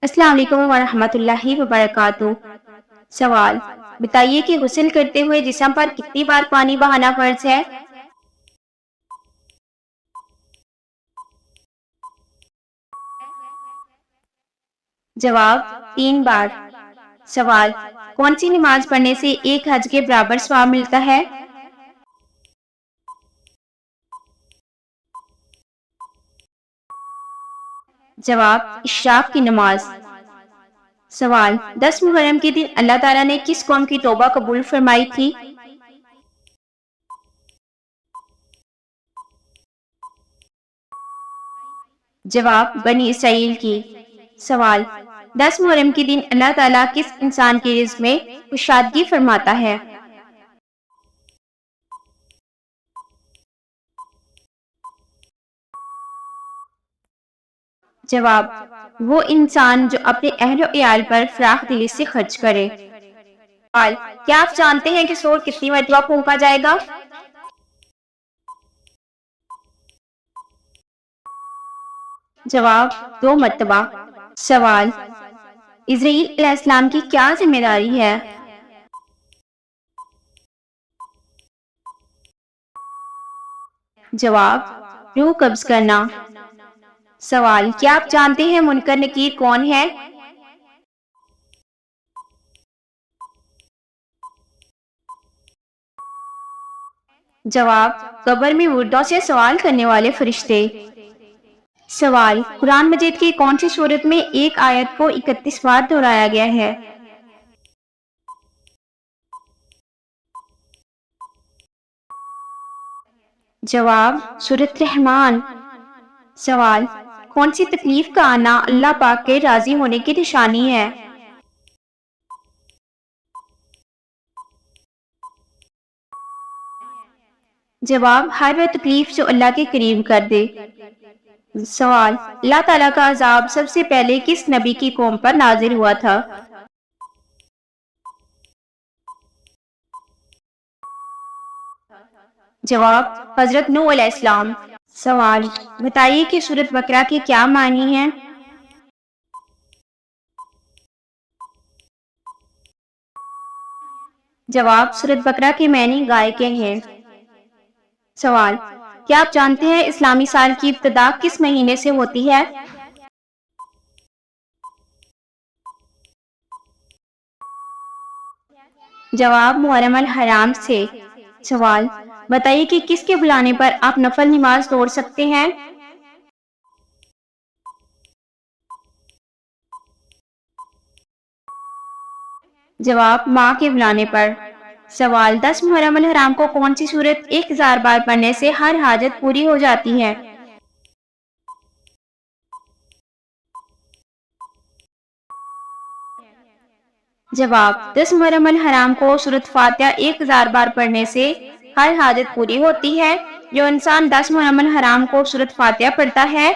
السلام علیکم ورحمۃ اللہ وبرکاتہ۔ سوال بتائیے کہ غسل کرتے ہوئے جسم پر کتنی بار پانی بہانا فرض ہے؟ جواب 3 بار۔ سوال کون سی نماز پڑھنے سے ایک حج کے برابر ثواب ملتا ہے؟ جواب اشراق کی نماز۔ سوال 10 محرم کے دن اللہ تعالیٰ نے کس قوم کی توبہ قبول فرمائی تھی؟ جواب بنی اسرائیل کی۔ سوال 10 محرم کے دن اللہ تعالیٰ کس انسان کے رزق میں کشادگی فرماتا ہے؟ جواب وہ انسان جو اپنے اہل و عیال پر فراخ دلی سے خرچ کرے۔ سوال کیا آپ جانتے ہیں کہ سور کتنی مرتبہ پھونکا جائے گا؟ جواب 2 مرتبہ۔ سوال اسرائیل علیہ السلام کی کیا ذمہ داری ہے؟ جواب روح قبض کرنا۔ سوال کیا آپ جانتے ہیں منکر نکیر کون ہے؟ جواب قبر میں مردوں سے سوال کرنے والے فرشتے۔ سوال قرآن مجید کی کون سی سورت میں ایک آیت کو 31 بار دہرایا گیا ہے؟ جواب سورۃ رحمان۔ سوال کون سی تکلیف کا آنا اللہ پاک کے راضی ہونے کی نشانی ہے؟ جواب ہر وہ تکلیف جو اللہ کے قریب کر دے۔ سوال اللہ تعالیٰ کا عذاب سب سے پہلے کس نبی کی قوم پر نازل ہوا تھا؟ جواب حضرت نوح علیہ السلام۔ سوال بتائیے کہ سورۃ بقرہ کے کیا معنی ہیں؟ جواب سورۃ بقرہ کے معنی گائے کے ہیں۔ سوال کیا آپ جانتے ہیں اسلامی سال کی ابتدا کس مہینے سے ہوتی ہے؟ جواب محرم الحرام سے۔ سوال بتائیے کہ کس کے بلانے پر آپ نفل نماز توڑ سکتے ہیں؟ جواب ماں کے بلانے پر۔ سوال 10 محرم الحرام کو کون سی سورت 1000 بار پڑھنے سے ہر حاجت پوری ہو جاتی ہے؟ جواب 10 محرم الحرام کو سورۃ فاتحہ 1000 بار پڑھنے سے ہر حاجت پوری ہوتی ہے۔ جو انسان 10 محرم الحرام کو سورۃ فاتحہ پڑھتا ہے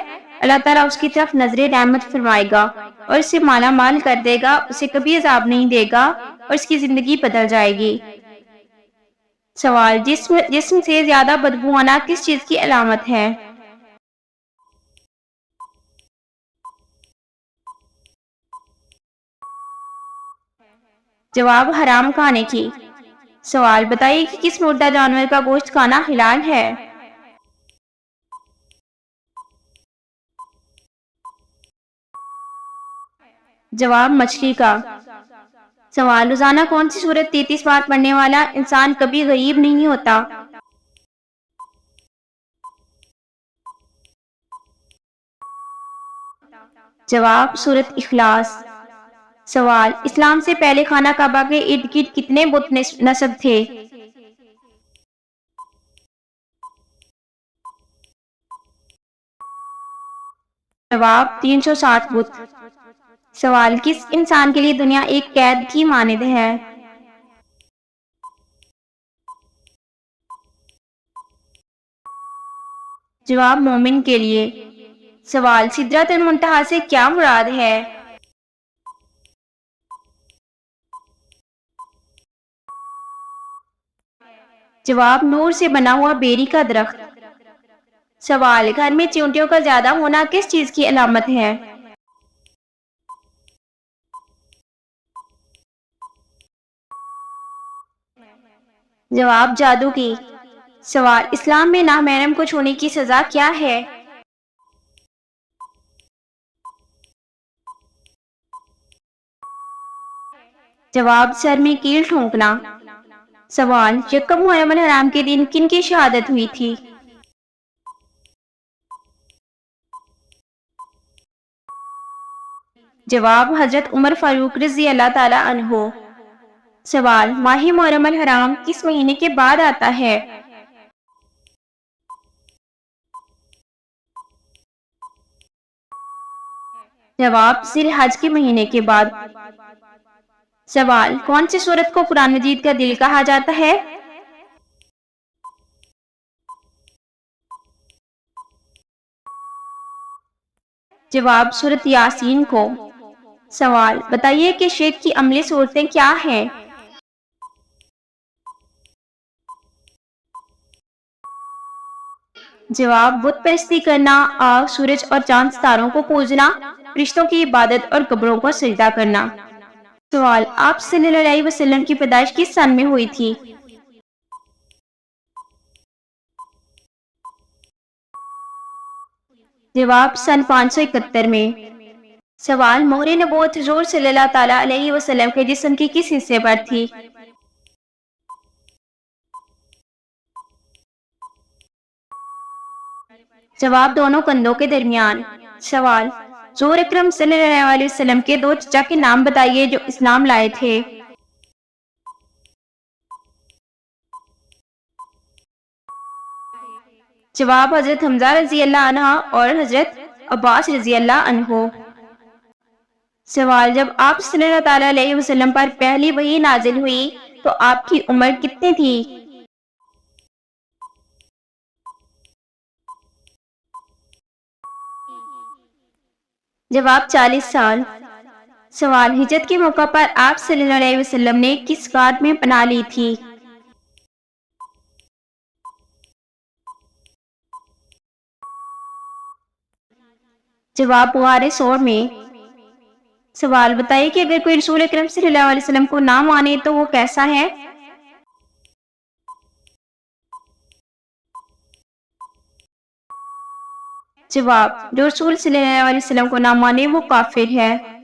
اللہ تعالیٰ اس کی طرف نظر رحمت فرمائے گا اور اسے مالا مال کر دے گا، اسے کبھی عذاب نہیں دے گا اور اس کی زندگی بدل جائے گی۔ سوال جسم سے زیادہ بدبو آنا کس چیز کی علامت ہے؟ جواب حرام کھانے کی۔ سوال بتائیے کہ کس مردہ جانور کا گوشت کھانا حلال ہے؟ جواب مچھلی کا۔ سوال روزانہ کون سی سورت 33 بار پڑھنے والا انسان کبھی غریب نہیں ہوتا؟ جواب سورۃ اخلاص۔ سوال اسلام سے پہلے خانہ کعبہ کے ارد گرد کتنے بت نصب تھے؟ جواب 360 بت۔ سوال کس انسان کے لیے دنیا ایک قید کی مانند ہے؟ جواب مومن کے لیے۔ سوال سدرۃ المنتہا سے کیا مراد ہے؟ جواب نور سے بنا ہوا بیری کا درخت۔ سوال گھر میں چیونٹیوں کا زیادہ ہونا کس چیز کی علامت ہے؟ جواب جادو کی۔ سوال، اسلام میں نامحرم کو چھونے کی سزا کیا ہے؟ جواب، سر میں کیل ٹھونکنا۔ سوال، یکم محرم الحرام کے دن کن کی شہادت ہوئی تھی؟ جواب، حضرت عمر فاروق رضی اللہ تعالی عنہ۔ سوال، ماہ محرم الحرام کس مہینے کے بعد آتا ہے؟ جواب، ذی الحج کے مہینے کے بعد۔ سوال، کون سی سورت کو قرآن مجید کا دل کہا جاتا ہے؟ جواب، سورت یاسین کو۔ سوال، بتائیے کہ شرک کی عملی صورتیں کیا ہیں؟ جواب، بت پرستی کرنا، آگ، سورج اور چاند ستاروں کو پوجنا، فرشتوں کی عبادت اور قبروں کو سجدہ کرنا۔ سوال، آپ صلی اللہ علیہ وسلم کی پیدائش کس سن میں ہوئی تھی؟ جواب، سن 571 میں۔ سوال، مہر نبوت حضور صلی اللہ تعالیٰ علیہ وسلم کے جسم کی کس حصے پر تھی؟ جواب، دونوں کندھوں کے درمیان۔ سوال، حضور اکرم صلی اللہ علیہ وسلم کے دو چچا کے نام بتائیے جو اسلام لائے تھے۔ جواب، حضرت حمزہ رضی اللہ عنہ اور حضرت عباس رضی اللہ عنہ۔ سوال، جب آپ صلی اللہ تعالیٰ علیہ وسلم پر پہلی وحی نازل ہوئی تو آپ کی عمر کتنی تھی؟ جواب، 40 سال۔ سوال، ہجرت کے موقع پر آپ صلی اللہ علیہ وسلم نے کس غار میں پناہ لی تھی؟ جواب، غار ثور میں۔ سوال، بتائیے کہ اگر کوئی رسول اکرم صلی اللہ علیہ وسلم کو نہ مانے تو وہ کیسا ہے؟ جواب، جو رسول صلی اللہ علیہ وسلم کو نہ مانے وہ کافر ہے۔